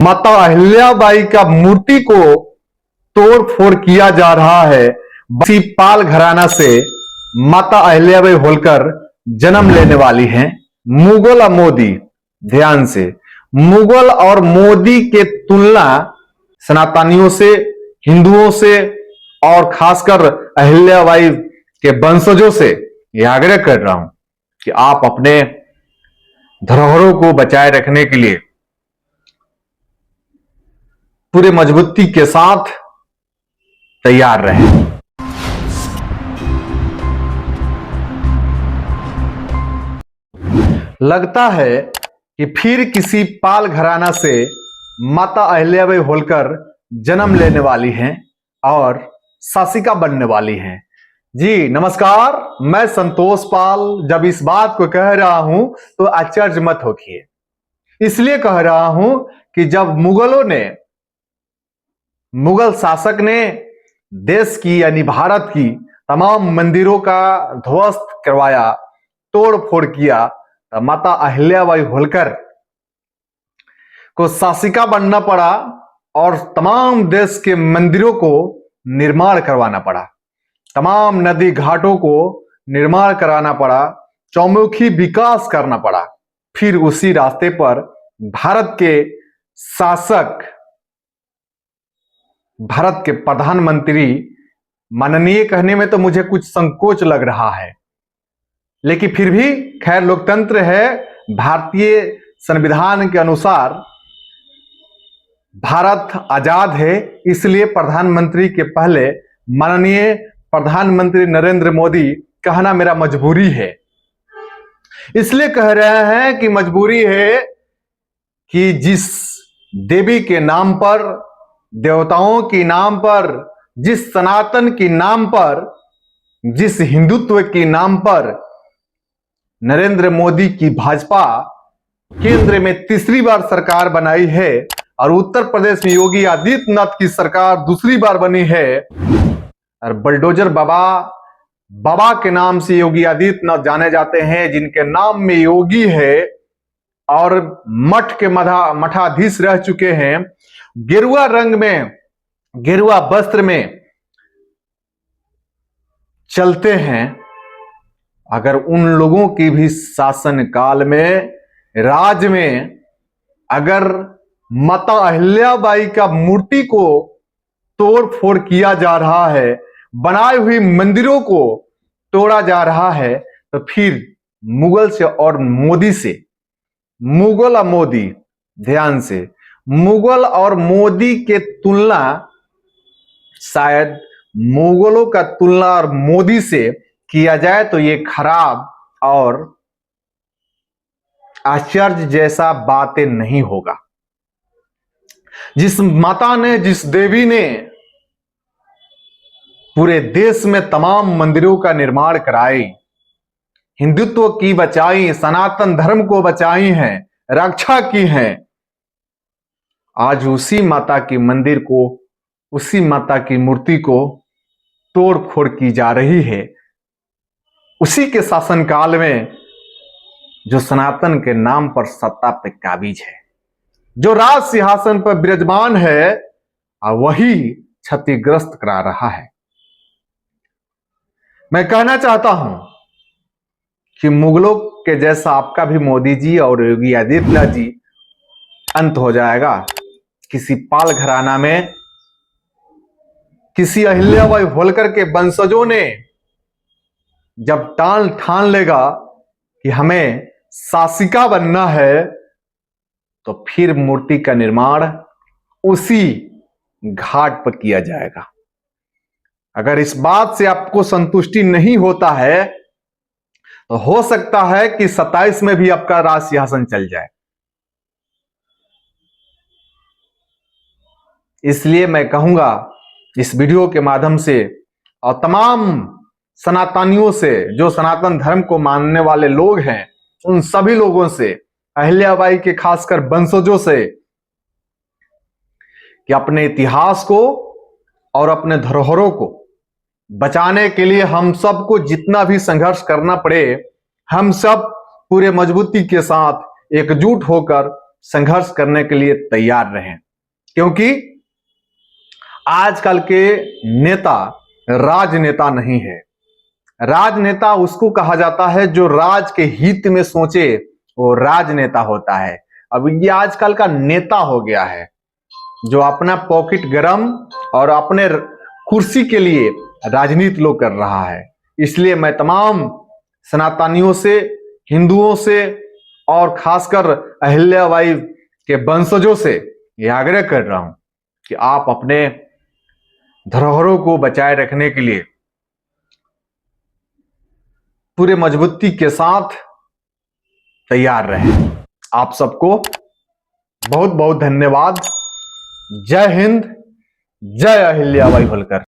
माता अहिल्याबाई का मूर्ति को तोड़ फोड़ किया जा रहा है। बसी पाल घराना से माता अहिल्याबाई होलकर जन्म लेने वाली हैं। मुगल और मोदी, ध्यान से, मुगल और मोदी के तुलना सनातनियों से, हिंदुओं से और खासकर अहिल्याबाई के वंशजों से यह आग्रह कर रहा हूं कि आप अपने धरोहरों को बचाए रखने के लिए पूरे मजबूती के साथ तैयार रहें। लगता है कि फिर किसी पाल घराना से माता अहिल्याबाई होलकर जन्म लेने वाली हैं और शासिका बनने वाली हैं। जी नमस्कार, मैं संतोष पाल। जब इस बात को कह रहा हूं तो आश्चर्य मत होइए। इसलिए कह रहा हूं कि जब मुगल शासक ने देश की यानी भारत की तमाम मंदिरों का ध्वस्त करवाया, तोड़ फोड़ किया, तो माता अहिल्याबाई होलकर को शासिका बनना पड़ा और तमाम देश के मंदिरों को निर्माण करवाना पड़ा, तमाम नदी घाटों को निर्माण कराना पड़ा, चौमुखी विकास करना पड़ा। फिर उसी रास्ते पर भारत के शासक, भारत के प्रधानमंत्री, माननीय कहने में तो मुझे कुछ संकोच लग रहा है, लेकिन फिर भी खैर लोकतंत्र है। भारतीय संविधान के अनुसार भारत आजाद है, इसलिए प्रधानमंत्री के पहले माननीय प्रधानमंत्री नरेंद्र मोदी कहना मेरा मजबूरी है। इसलिए कह रहे हैं कि मजबूरी है कि जिस देवी के नाम पर, देवताओं के नाम पर, जिस सनातन के नाम पर, जिस हिंदुत्व के नाम पर नरेंद्र मोदी की भाजपा केंद्र में तीसरी बार सरकार बनाई है और उत्तर प्रदेश में योगी आदित्यनाथ की सरकार दूसरी बार बनी है और बुलडोजर बाबा के नाम से योगी आदित्यनाथ जाने जाते हैं, जिनके नाम में योगी है और मठ के मठाधीश रह चुके हैं, गेरुआ रंग में, गेरुआ वस्त्र में चलते हैं। अगर उन लोगों की भी शासन काल में, राज में, अगर माता अहिल्याबाई का मूर्ति को तोड़ फोड़ किया जा रहा है, बनाई हुई मंदिरों को तोड़ा जा रहा है, तो फिर मुगल से और मोदी से, मुगल और मोदी, ध्यान से, मुगल और मोदी के तुलना, शायद मुगलों का तुलना और मोदी से किया जाए तो ये खराब और आश्चर्य जैसा बातें नहीं होगा। जिस माता ने, जिस देवी ने पूरे देश में तमाम मंदिरों का निर्माण कराई, हिंदुत्व की बचाई, सनातन धर्म को बचाई हैं, रक्षा की हैं, आज उसी माता की मंदिर को, उसी माता की मूर्ति को तोड़ फोड़ की जा रही है। उसी के शासनकाल में जो सनातन के नाम पर सत्ता पे काबिज है, जो राज सिंहासन पर विराजमान है, वही क्षतिग्रस्त करा रहा है। मैं कहना चाहता हूं कि मुगलों के जैसा आपका भी मोदी जी और योगी आदित्यनाथ जी अंत हो जाएगा। किसी पाल घराना में, किसी अहिल्याबाई होलकर के वंशजों ने जब ठान लेगा कि हमें शासिका बनना है, तो फिर मूर्ति का निर्माण उसी घाट पर किया जाएगा। अगर इस बात से आपको संतुष्टि नहीं होता है तो हो सकता है कि 27 में भी आपका राज सिंहासन चल जाए। इसलिए मैं कहूंगा इस वीडियो के माध्यम से और तमाम सनातनियों से, जो सनातन धर्म को मानने वाले लोग हैं, उन सभी लोगों से, अहिल्याबाई के खासकर वंशजों से, कि अपने इतिहास को और अपने धरोहरों को बचाने के लिए हम सबको जितना भी संघर्ष करना पड़े, हम सब पूरे मजबूती के साथ एकजुट होकर संघर्ष करने के लिए तैयार रहें, क्योंकि आजकल के नेता राजनेता नहीं है। राजनेता उसको कहा जाता है जो राज के हित में सोचे, वो राजनेता होता है। अब ये आजकल का नेता हो गया है जो अपना पॉकेट गरम और अपने कुर्सी के लिए राजनीति लोग कर रहा है। इसलिए मैं तमाम सनातनियों से, हिंदुओं से और खासकर अहिल्याबाई के वंशजों से यह आग्रह कर रहा हूं कि आप अपने धरोहरों को बचाए रखने के लिए पूरे मजबूती के साथ तैयार रहें। आप सबको बहुत बहुत धन्यवाद। जय हिंद, जय अहिल्याबाई होलकर।